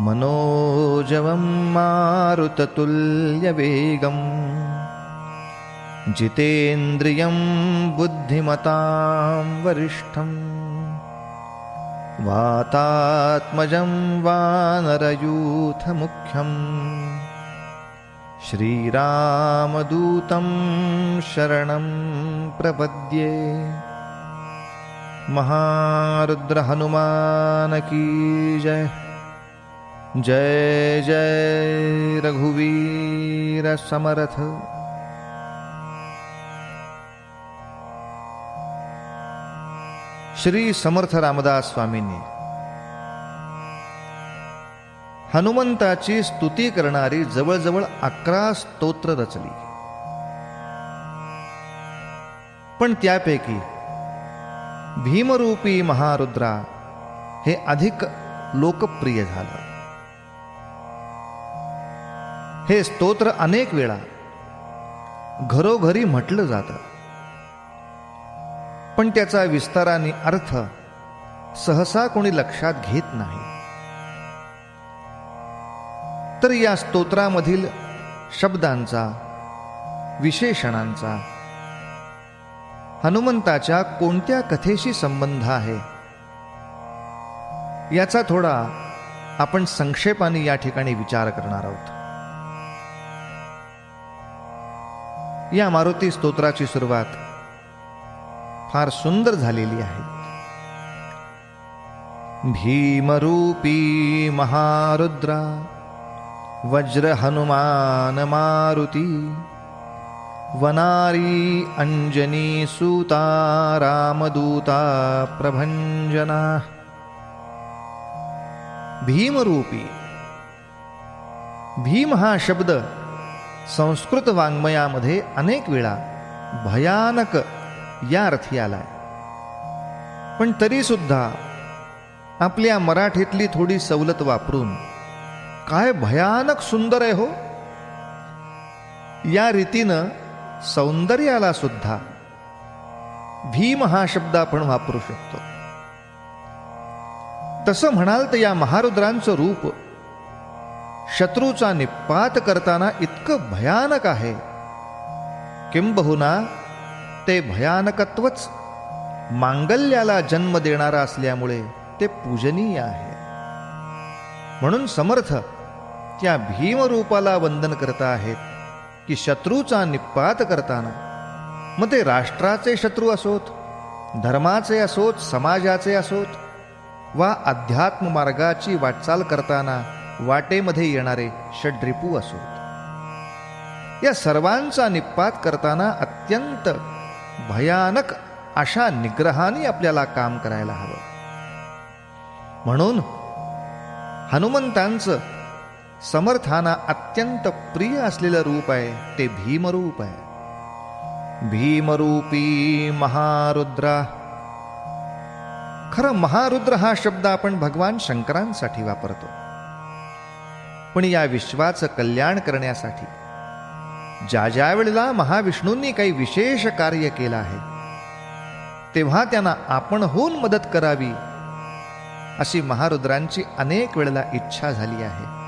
मनोजवं मारुततुल्यवेगं जितेन्द्रियं बुद्धिमतां वरिष्ठं वातात्मजं वानरयूथमुख्यं श्रीरामदूतं शरणं प्रपद्ये। महारुद्र हनुमान की जय। जय जय रघुवीर समर्थ। श्री समर्थ रामदास स्वामींनी हनुमंताची स्तुती करणारी जवळजवळ 11 स्तोत्र रचली, पण त्यापैकी भीमरूपी महारुद्रा हे अधिक लोकप्रिय झालं। हे स्तोत्र अनेक वेळा घरोघरी म्हटलं जातं, पण त्याचा विस्ताराने अर्थ सहसा कोणी लक्षात घेत नाही। तर या स्तोत्रामधील शब्दांचा, विशेषणांचा हनुमंताच्या कोणत्या कथेशी संबंध आहे याचा थोडा आपण संक्षेपाने या ठिकाणी विचार करणार आहोत। या मारुती स्तोत्राची सुरुवात फार सुंदर झालेली आहे। भीमरूपी महारुद्रा वज्र हनुमान मारुती वनारी अंजनी सूता रामदूता प्रभंजना। भीमरूपी, भीम हा शब्द संस्कृत वाङ्मयामध्ये अनेक वेळा भयानक या अर्थी आलाय, पण तरी सुद्धा आपल्या मराठीतली थोडी सवलत वापरून काय भयानक सुंदर आहे हो, या रीतीनं सौंदर्याला सुद्धा भीम हा शब्द आपण वापरू शकतो। तसं म्हणाल तर या महारुद्रांचं रूप शत्रूचा निपात करताना इतकं भयानक आहे, किंबहुना ते भयानकत्वच मांगल्याला जन्म देणारा असल्यामुळे ते पूजनीय आहे। म्हणून समर्थ त्या भीमरूपाला वंदन करता आहेत की शत्रूचा निपात करताना, मग ते राष्ट्राचे शत्रू असोत, धर्माचे असोत, समाजाचे असोत, वा अध्यात्म मार्गाची वाटचाल करताना वाटेमध्ये येणारे षड्रिपू असोत, या सर्वांचा निपात करताना अत्यंत भयानक अशा निग्रहाने आपल्याला काम करायला हवं। म्हणून हनुमंतांचं समर्थांना अत्यंत प्रिय असलेलं रूप आहे ते भीमरूप आहे। भीमरूपी महारुद्रा। खरं महारुद्र हा शब्द आपण भगवान शंकरांसाठी वापरतो, पण या विश्वाचं कल्याण करण्यासाठी ज्या वेळेला महाविष्णूंनी काही विशेष कार्य केलं आहे, तेव्हा त्यांना आपणहून मदत करावी अशी महारुद्रांची अनेक वेळेला इच्छा झाली आहे।